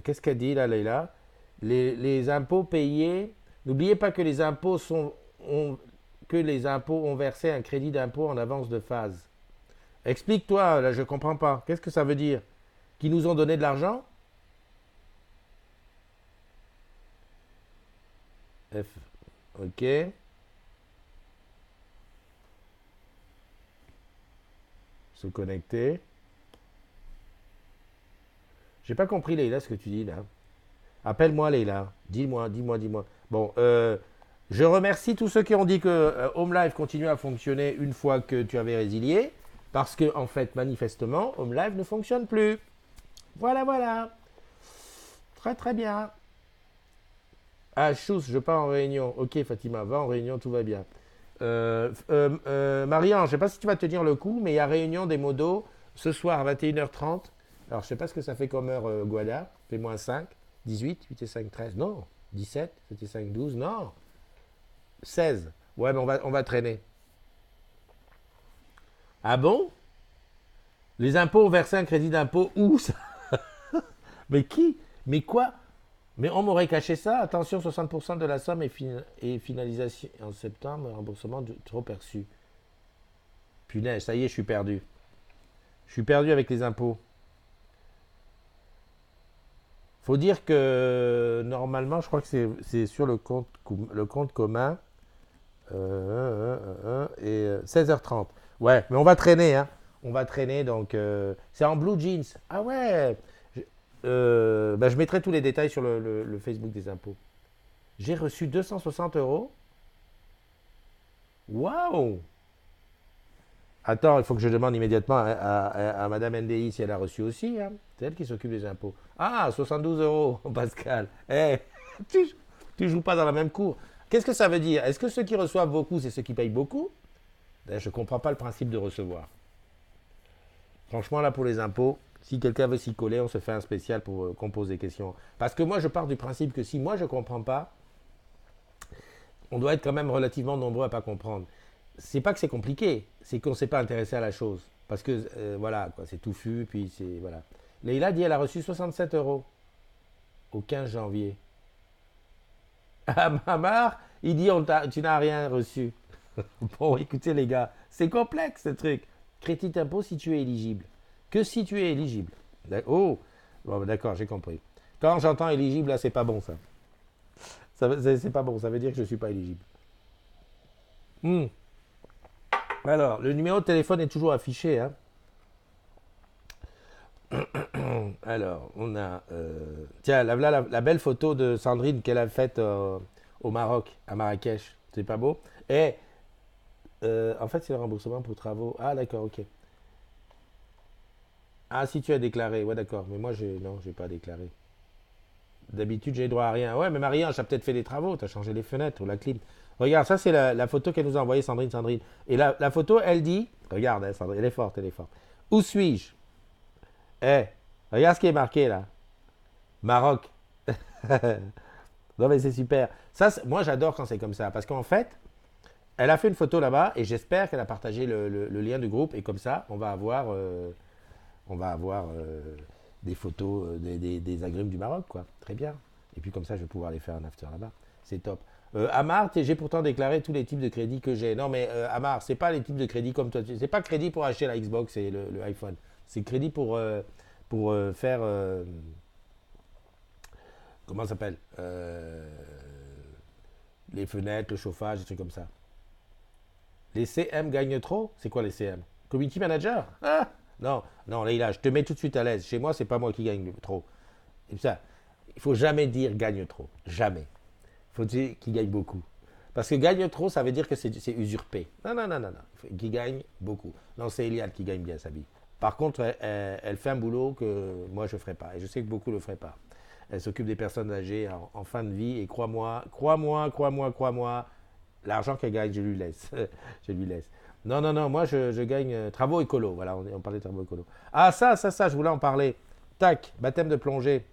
Qu'est-ce qu'elle dit là, Leïla? Les impôts payés. N'oubliez pas que les impôts ont versé un crédit d'impôt en avance de phase. Explique-toi, là, je comprends pas. Qu'est-ce que ça veut dire? Qu'ils nous ont donné de l'argent? F. Ok. Se connecter. J'ai pas compris, Leïla, ce que tu dis là. Appelle-moi, Leïla. Dis-moi. Bon, je remercie tous ceux qui ont dit que Home Live continue à fonctionner une fois que tu avais résilié. Parce que, en fait, manifestement, Home Live ne fonctionne plus. Voilà, voilà. Très, très bien. Ah, chousse, je pars en réunion. Ok, Fatima, va en réunion, tout va bien. Marianne, je ne sais pas si tu vas tenir le coup, mais il y a réunion des modos ce soir à 21h30. Alors, je ne sais pas ce que ça fait comme heure, Guada. Fais-moi 5, 18, 8 et 5, 13. Non, 17, 7 et 5, 12. Non, 16. Ouais, mais on va traîner. Ah bon? Les impôts ont versé un crédit d'impôt où ça? Mais qui? Mais quoi? Mais on m'aurait caché ça. Attention, 60% de la somme est finalisation en septembre, remboursement trop perçu. Punaise, ça y est, je suis perdu. Je suis perdu avec les impôts. Faut dire que normalement, je crois que c'est sur le compte commun. Et 16h30. Ouais, mais on va traîner, hein. On va traîner, donc c'est en blue jeans. Ah ouais. Je mettrai tous les détails sur le Facebook des impôts. J'ai reçu 260 euros. Waouh! Attends, il faut que je demande immédiatement à Madame NDI si elle a reçu aussi. Hein. C'est elle qui s'occupe des impôts. Ah, 72 euros, Pascal. Eh, tu, tu joues pas dans la même cour. Qu'est-ce que ça veut dire? Est-ce que ceux qui reçoivent beaucoup, c'est ceux qui payent beaucoup? Je ne comprends pas le principe de recevoir. Franchement, là, pour les impôts, si quelqu'un veut s'y coller, on se fait un spécial pour qu'on pose des questions. Parce que moi, je pars du principe que si moi, je ne comprends pas, on doit être quand même relativement nombreux à ne pas comprendre. C'est pas que c'est compliqué, c'est qu'on ne s'est pas intéressé à la chose. Parce que, voilà, quoi, c'est touffu, puis c'est, voilà. Leïla dit qu'elle a reçu 67 euros au 15 janvier. Ah, Mamar, Il dit tu n'as rien reçu. Bon, écoutez les gars, c'est complexe ce truc. Crédit d'impôt si tu es éligible. Que si tu es éligible. Oh, bon, d'accord, j'ai compris. Quand j'entends éligible, là, c'est pas bon ça. C'est pas bon, ça veut dire que je ne suis pas éligible. Hmm. Alors, le numéro de téléphone est toujours affiché. Hein. Alors, on a. Tiens, la belle photo de Sandrine qu'elle a faite au Maroc, à Marrakech. C'est pas beau? Et en fait, c'est le remboursement pour travaux. Ah, d'accord, ok. Ah, si tu as déclaré, ouais, d'accord. Mais moi, non, j'ai pas déclaré. D'habitude, j'ai droit à rien. Ouais, mais Marie-Ange a peut-être fait des travaux. Tu as changé les fenêtres ou la clim. Regarde, ça, c'est la photo qu'elle nous a envoyée, Sandrine. Et la photo, elle dit. Regarde, hein, Sandrine, elle est forte, elle est forte. Où suis-je? Eh, regarde ce qui est marqué là. Maroc. Non, mais c'est super. Ça, moi, j'adore quand c'est comme ça. Parce qu'en fait, elle a fait une photo là-bas et j'espère qu'elle a partagé le lien du groupe. Et comme ça, on va avoir des photos des agrumes du Maroc, quoi. Très bien. Et puis comme ça, je vais pouvoir aller faire un after là-bas. C'est top. Amar, j'ai pourtant déclaré tous les types de crédits que j'ai. Non, mais Amar, c'est pas les types de crédits comme toi. C'est pas crédit pour acheter la Xbox et le iPhone. C'est crédit pour faire. Comment ça s'appelle les fenêtres, le chauffage, des trucs comme ça. Les CM gagnent trop? C'est quoi les CM? Community manager? Ah. Non, non, Leïla, je te mets tout de suite à l'aise. Chez moi, c'est pas moi qui gagne trop. Et ça, il faut jamais dire gagne trop. Jamais. Il faut dire qu'il gagne beaucoup. Parce que gagne trop, ça veut dire que c'est usurpé. Non, non, non, non, non. Qui gagne beaucoup. Non, c'est Eliane qui gagne bien sa vie. Par contre, elle fait un boulot que moi, je ne ferai pas. Et je sais que beaucoup ne le feraient pas. Elle s'occupe des personnes âgées en fin de vie. Et crois-moi, l'argent qu'elle gagne, je lui laisse. Je lui laisse. Non, non, non, moi, je gagne travaux écolo. Voilà, on parlait de travaux écolo. Ah, ça, je voulais en parler. Tac, baptême de plongée.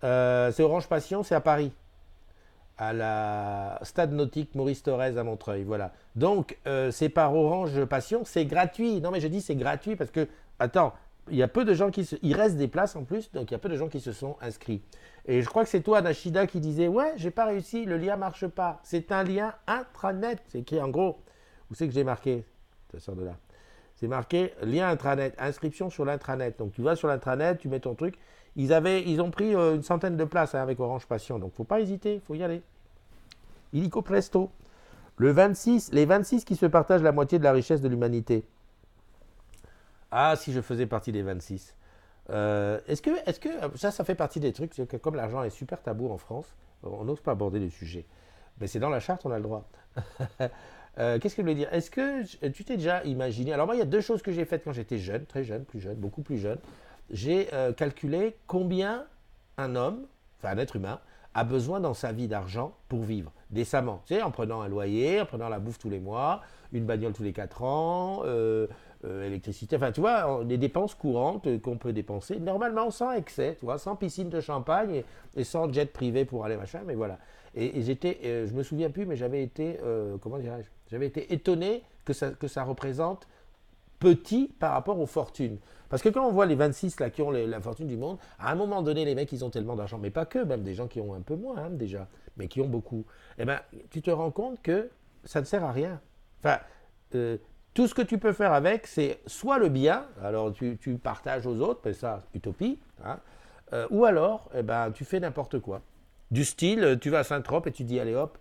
C'est Orange Passion, c'est à Paris, à la Stade Nautique Maurice Thorez à Montreuil. Voilà. Donc, c'est par Orange Passion, c'est gratuit. Non, mais je dis c'est gratuit parce que, attends, il y a peu de gens il reste des places en plus, donc il y a peu de gens qui se sont inscrits. Et je crois que c'est toi, Nashida, qui disait ouais, j'ai pas réussi, le lien marche pas. C'est un lien intranet. C'est écrit en gros. Où c'est que j'ai marqué? Ça sort de là. C'est marqué lien intranet, inscription sur l'intranet. Donc tu vas sur l'intranet, tu mets ton truc. Ils ont pris une centaine de places hein, avec Orange Passion. Donc faut pas hésiter, faut y aller. Illico presto. Les 26 qui se partagent la moitié de la richesse de l'humanité. Ah, si je faisais partie des 26. Est-ce que ça fait partie des trucs, que comme l'argent est super tabou en France, on n'ose pas aborder le sujet. Mais c'est dans la charte, on a le droit. Qu'est-ce que je voulais dire? Est-ce que tu t'es déjà imaginé? Alors moi, il y a deux choses que j'ai faites quand j'étais jeune, très jeune, plus jeune, beaucoup plus jeune. J'ai calculé combien un homme, enfin un être humain, a besoin dans sa vie d'argent pour vivre décemment. Tu sais, en prenant un loyer, en prenant la bouffe tous les mois, une bagnole tous les 4 ans, électricité, enfin tu vois, les dépenses courantes qu'on peut dépenser, normalement sans excès, tu vois, sans piscine de champagne et sans jet privé pour aller machin, mais voilà. Et je me souviens plus, mais j'avais été, comment dirais-je, j'avais été étonné que ça représente petit par rapport aux fortunes. Parce que quand on voit les 26 là qui ont la fortune du monde, à un moment donné, les mecs, ils ont tellement d'argent, mais pas que, même des gens qui ont un peu moins hein, déjà, mais qui ont beaucoup. Eh ben, tu te rends compte que ça ne sert à rien. Enfin, euh, tout ce que tu peux faire avec, c'est soit le bien, alors tu partages aux autres, mais ça, utopie, hein, ou alors, eh ben, tu fais n'importe quoi. Du style, tu vas à Saint-Trope et tu dis, allez hop,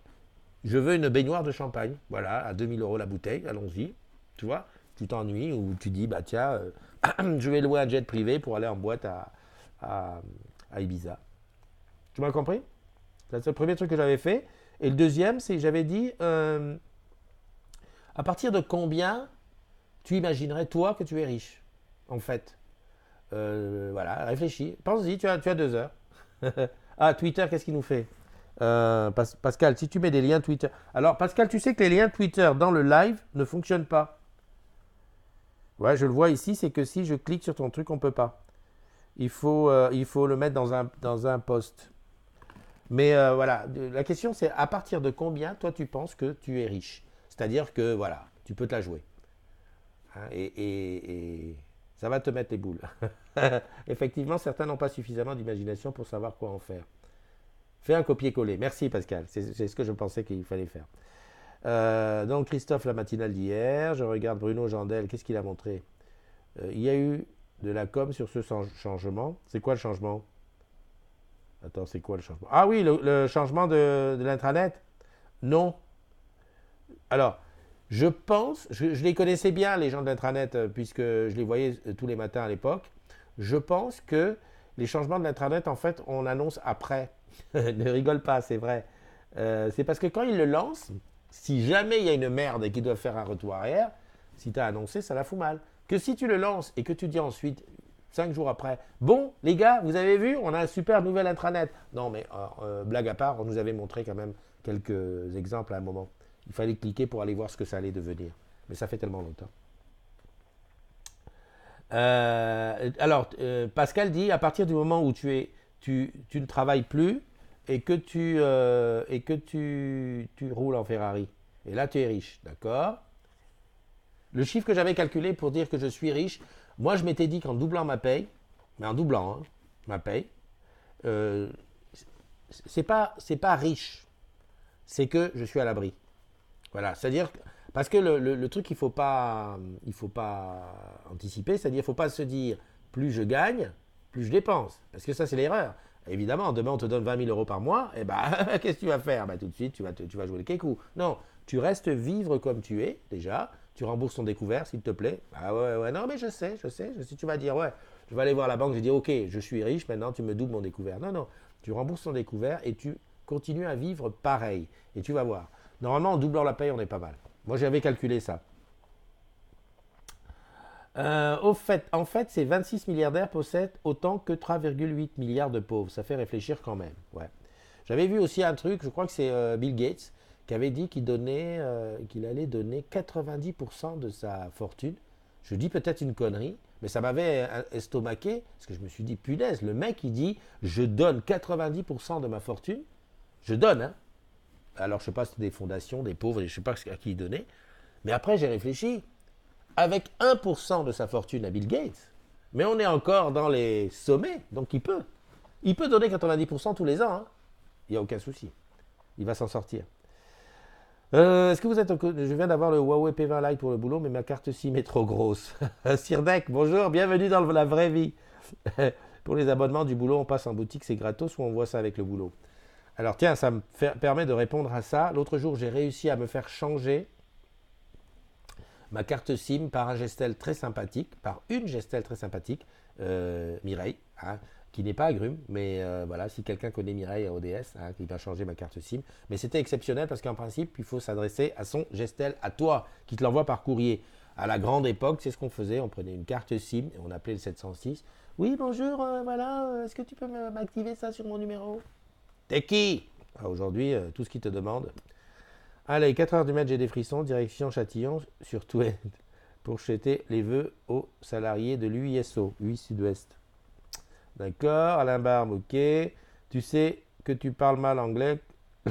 je veux une baignoire de champagne, voilà, à 2 000 € la bouteille, allons-y, tu vois, tu t'ennuies ou tu dis, bah tiens, je vais louer un jet privé pour aller en boîte à, à Ibiza. Tu m'as compris? C'est le premier truc que j'avais fait. Et le deuxième, c'est que j'avais dit, à partir de combien tu imaginerais, toi, que tu es riche, en fait? Voilà, réfléchis. Pense-y, tu as 2 heures. Ah, Twitter, qu'est-ce qu'il nous fait? Pascal, si tu mets des liens Twitter. Alors, Pascal, tu sais que les liens Twitter dans le live ne fonctionnent pas. Ouais, je le vois ici, c'est que si je clique sur ton truc, on ne peut pas. Il faut le mettre dans un post. Mais voilà, la question c'est à partir de combien toi tu penses que tu es riche? C'est-à-dire que voilà, tu peux te la jouer. Hein, et ça va te mettre les boules. Effectivement, certains n'ont pas suffisamment d'imagination pour savoir quoi en faire. Fais un copier-coller. Merci Pascal, c'est ce que je pensais qu'il fallait faire. Donc Christophe, la matinale d'hier. Je regarde Bruno Jandel, qu'est-ce qu'il a montré? Il y a eu de la com sur ce changement. C'est quoi le changement? Attends, c'est quoi le changement? Ah oui, le changement de l'intranet? Non. Alors, je pense, je les connaissais bien, les gens de l'intranet, puisque je les voyais tous les matins à l'époque. Je pense que les changements de l'intranet, en fait, on annonce après. Ne rigole pas, c'est vrai. C'est parce que quand ils le lancent, si jamais il y a une merde et qu'ils doivent faire un retour arrière, si tu as annoncé, ça la fout mal. Que si tu le lances et que tu dis ensuite, 5 jours après, bon, les gars, vous avez vu, on a un super nouvel intranet. Non, mais blague à part, on nous avait montré quand même quelques exemples à un moment. Il fallait cliquer pour aller voir ce que ça allait devenir. Mais ça fait tellement longtemps. Pascal dit, à partir du moment où tu ne travailles plus et que tu roules en Ferrari, et là tu es riche, d'accord? Le chiffre que j'avais calculé pour dire que je suis riche, moi je m'étais dit qu'en doublant ma paye, mais en doublant ma paye, euh, c'est pas riche, c'est que je suis à l'abri. Voilà, c'est-à-dire parce que le truc il faut pas anticiper, c'est-à-dire il ne faut pas se dire plus je gagne, plus je dépense, parce que ça c'est l'erreur. Évidemment, demain on te donne 20 000 euros par mois, et ben qu'est-ce que tu vas faire? Tout de suite tu vas jouer le kékou. Non, tu restes vivre comme tu es déjà, tu rembourses ton découvert s'il te plaît. Ah ouais, non mais je sais, tu vas dire ouais, je vais aller voir la banque, je dis ok, je suis riche, maintenant tu me doubles mon découvert. Non, tu rembourses ton découvert et tu continues à vivre pareil, et tu vas voir. Normalement, en doublant la paye, on est pas mal. Moi, j'avais calculé ça. En fait, ces 26 milliardaires possèdent autant que 3,8 milliards de pauvres. Ça fait réfléchir quand même. Ouais. J'avais vu aussi un truc, je crois que c'est Bill Gates, qui avait dit qu'il allait donner 90% de sa fortune. Je dis peut-être une connerie, mais ça m'avait estomaqué, parce que je me suis dit, punaise, le mec, il dit, je donne 90% de ma fortune. Je donne, hein. Alors, je ne sais pas si c'était des fondations, des pauvres, je ne sais pas à qui il donnait. Mais après, j'ai réfléchi. Avec 1% de sa fortune à Bill Gates, mais on est encore dans les sommets, donc il peut. Il peut donner 90% tous les ans. Hein. Il n'y a aucun souci. Il va s'en sortir. Est-ce que vous êtes Je viens d'avoir le Huawei P20 Lite pour le boulot, mais ma carte SIM est trop grosse. Sirdec, bonjour, bienvenue dans la vraie vie. Pour les abonnements du boulot, on passe en boutique, c'est gratos ou on voit ça avec le boulot? Alors tiens, ça me permet de répondre à ça. L'autre jour, j'ai réussi à me faire changer ma carte SIM par un gestel très sympathique, par une gestel très sympathique, Mireille, hein, qui n'est pas agrume, mais voilà, si quelqu'un connaît Mireille à ODS, hein, qui va changer ma carte SIM. Mais c'était exceptionnel parce qu'en principe, il faut s'adresser à son gestel, à toi, qui te l'envoie par courrier. À la grande époque, c'est ce qu'on faisait, on prenait une carte SIM et on appelait le 706. Oui, bonjour, voilà, est-ce que tu peux m'activer ça sur mon numéro? T'es qui? Aujourd'hui, tout ce qu'il te demande. Allez, 4h du mat, j'ai des frissons, direction Châtillon, sur Twent, pour jeter les vœux aux salariés de l'UISO, UI Sud-Ouest. D'accord, Alain Barbe, ok. Tu sais que tu parles mal anglais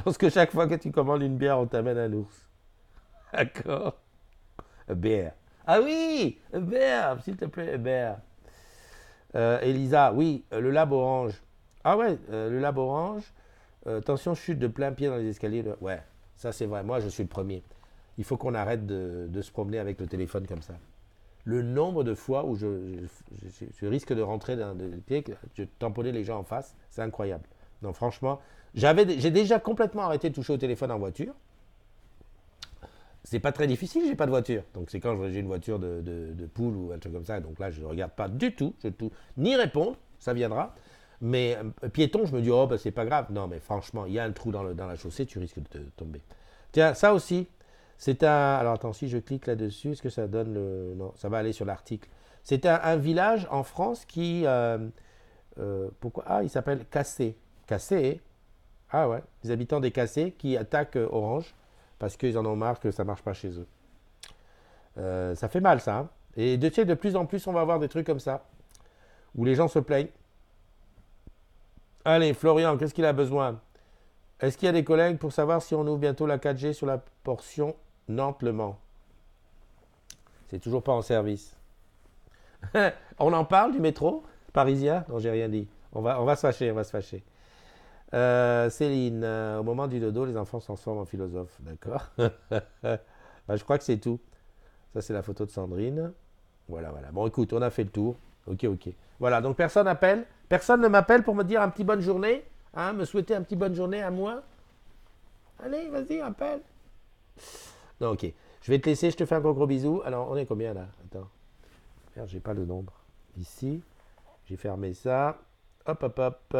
lorsque chaque fois que tu commandes une bière, on t'amène un ours. D'accord. A bear. Ah oui, a bear, s'il te plaît, a bear. Elisa, oui, le lab orange. Ah ouais, le lab orange. Attention, chute de plein pied dans les escaliers. Ouais, ça c'est vrai. Moi, je suis le premier. Il faut qu'on arrête de se promener avec le téléphone comme ça. Le nombre de fois où je risque de rentrer dans des pieds, je tamponnais les gens en face, c'est incroyable. Non, franchement, j'ai déjà complètement arrêté de toucher au téléphone en voiture. C'est pas très difficile, j'ai pas de voiture. Donc c'est quand j'ai une voiture de poule ou un truc comme ça. Donc là, je ne regarde pas du tout, ni répondre, ça viendra. Mais piéton, je me dis, oh, bah, c'est pas grave. Non, mais franchement, il y a un trou dans la chaussée, tu risques de te tomber. Tiens, ça aussi, c'est un. Alors attends, si je clique là-dessus, est-ce que ça donne le. Non, ça va aller sur l'article. C'est un village en France qui. Pourquoi? Ah, il s'appelle Cassé. Cassé. Ah ouais, les habitants des Cassés qui attaquent Orange parce qu'ils en ont marre que ça marche pas chez eux. Ça fait mal, ça. Hein. Et de plus en plus, on va avoir des trucs comme ça où les gens se plaignent. Allez, Florian, qu'est-ce qu'il a besoin? Est-ce qu'il y a des collègues pour savoir si on ouvre bientôt la 4G sur la portion Nantes-Le Mans? C'est toujours pas en service. On en parle du métro parisien? Non, j'ai rien dit. On va se fâcher, Céline, au moment du dodo, les enfants se transforment en philosophes. D'accord. Bah, je crois que c'est tout. Ça, c'est la photo de Sandrine. Voilà, voilà. Bon, écoute, on a fait le tour. Ok, ok. Voilà, donc personne appelle. Personne ne m'appelle pour me dire un petit bonne journée. Hein, me souhaiter un petit bonne journée à moi. Allez, vas-y, appelle. Non, ok. Je vais te laisser, je te fais un gros bisou. Alors, on est combien là? Attends. Merde, j'ai pas le nombre. Ici. J'ai fermé ça. Hop, hop, hop.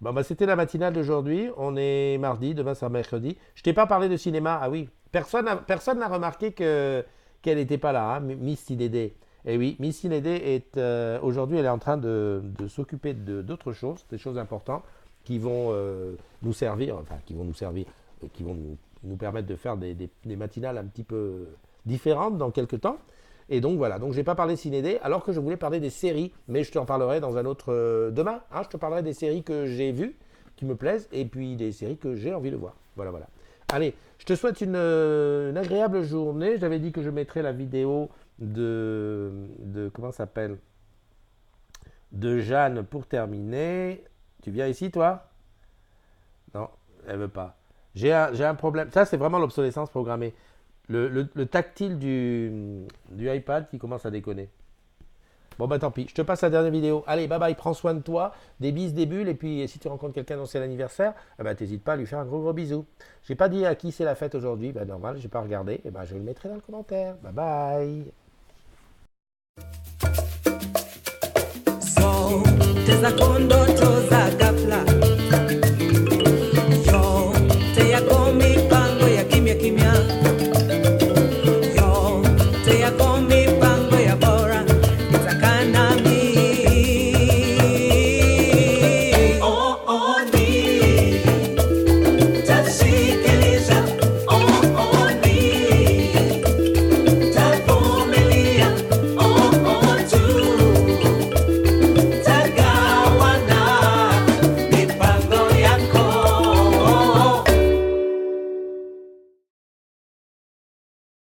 Bon, bah, c'était la matinale d'aujourd'hui. On est mardi, demain c'est mercredi. Je t'ai pas parlé de cinéma. Ah oui. Personne n'a remarqué qu'elle n'était pas là, hein, Miss Cinédé. Eh oui, Miss Cinédé est aujourd'hui, elle est en train de s'occuper d'autres choses, des choses importantes qui vont nous servir, enfin qui vont nous servir, qui vont nous permettre de faire des matinales un petit peu différentes dans quelques temps. Et donc voilà, donc je n'ai pas parlé cinédé alors que je voulais parler des séries, mais je te en parlerai dans un autre demain. Hein, je te parlerai des séries que j'ai vues, qui me plaisent, et puis des séries que j'ai envie de voir. Voilà, voilà. Allez, je te souhaite une agréable journée. J'avais dit que je mettrais la vidéo de comment ça s'appelle, de Jeanne pour terminer. Tu viens ici, toi? Non, elle veut pas. J'ai un problème. Ça, c'est vraiment l'obsolescence programmée. Le tactile du iPad qui commence à déconner. Bon, bah tant pis. Je te passe la dernière vidéo. Allez, bye bye. Prends soin de toi. Des bises, des bulles. Et puis, si tu rencontres quelqu'un dont c'est l'anniversaire, eh ben, t'hésites pas à lui faire un gros gros bisou. J'ai pas dit à qui c'est la fête aujourd'hui. Ben, normal, j'ai pas regardé. Et ben, je le mettrai dans le commentaire. Bye bye. So, teza kondoto za ghafla